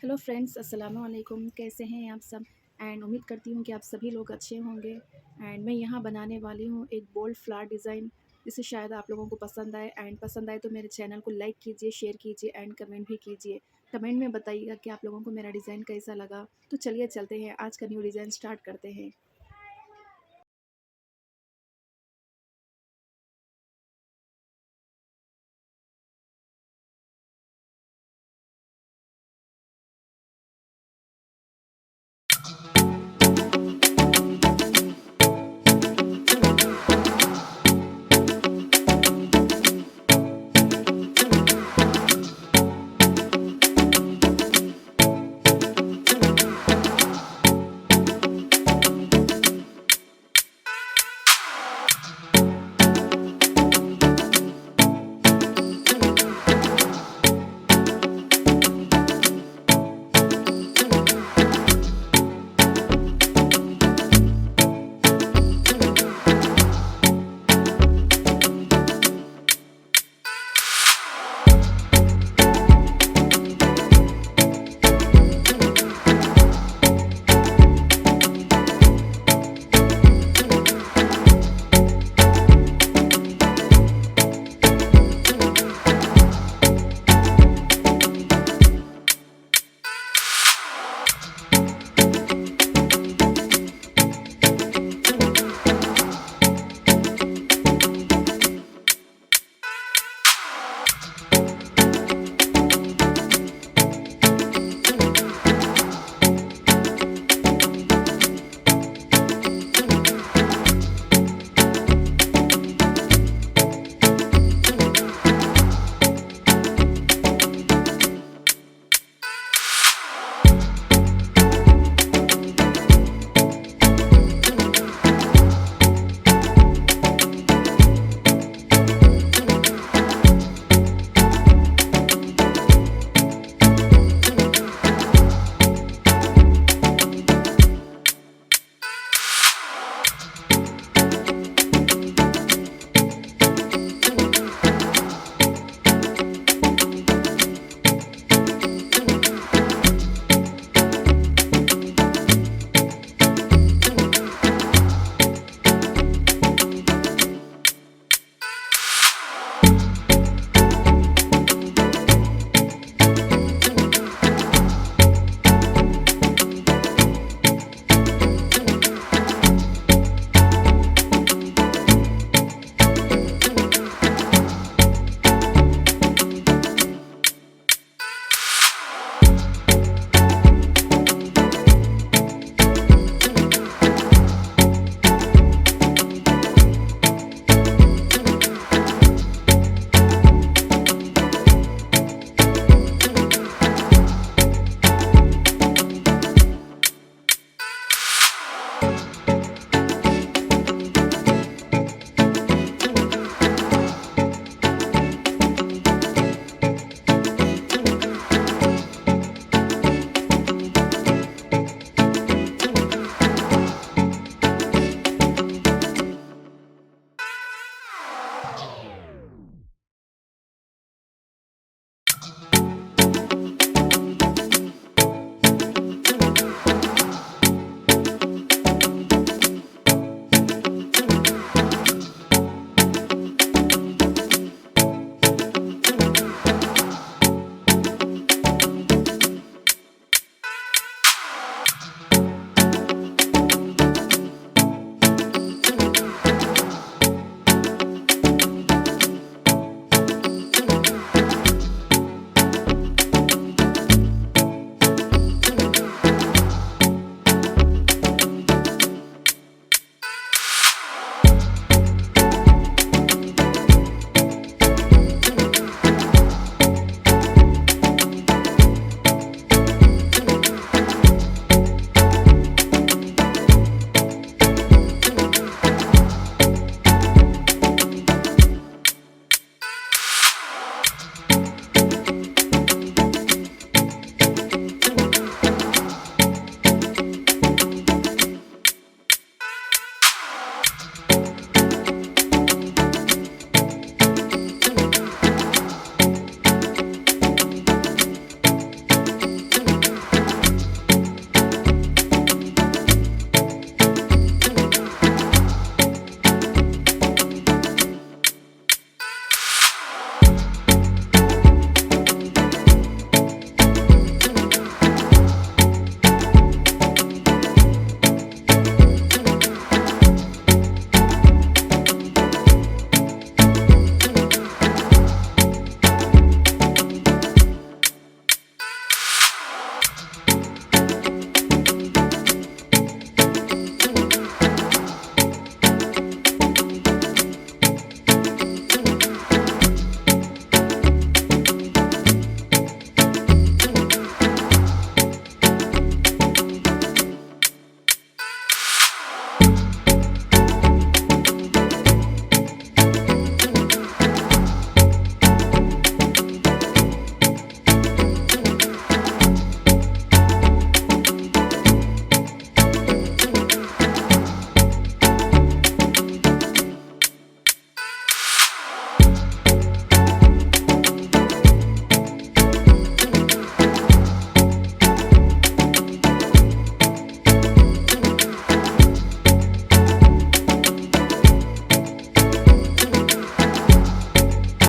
Hello friends, अस्सलाम वालेकुम। कैसे हैं आप सब? एंड उम्मीद करती हूँ कि आप सभी लोग अच्छे होंगे। एंड मैं यहाँ बनाने वाली हूँ एक बोल्ड फ्लावर डिज़ाइन, जिसे शायद आप लोगों को पसंद आए। एंड पसंद आए तो मेरे चैनल को लाइक कीजिए, शेयर कीजिए एंड कमेंट भी कीजिए। कमेंट में बताइएगा कि आप लोगों को मेरा डिज़ाइन कैसा लगा। तो चलिए चलते हैं, आज का न्यू डिज़ाइन स्टार्ट करते हैं।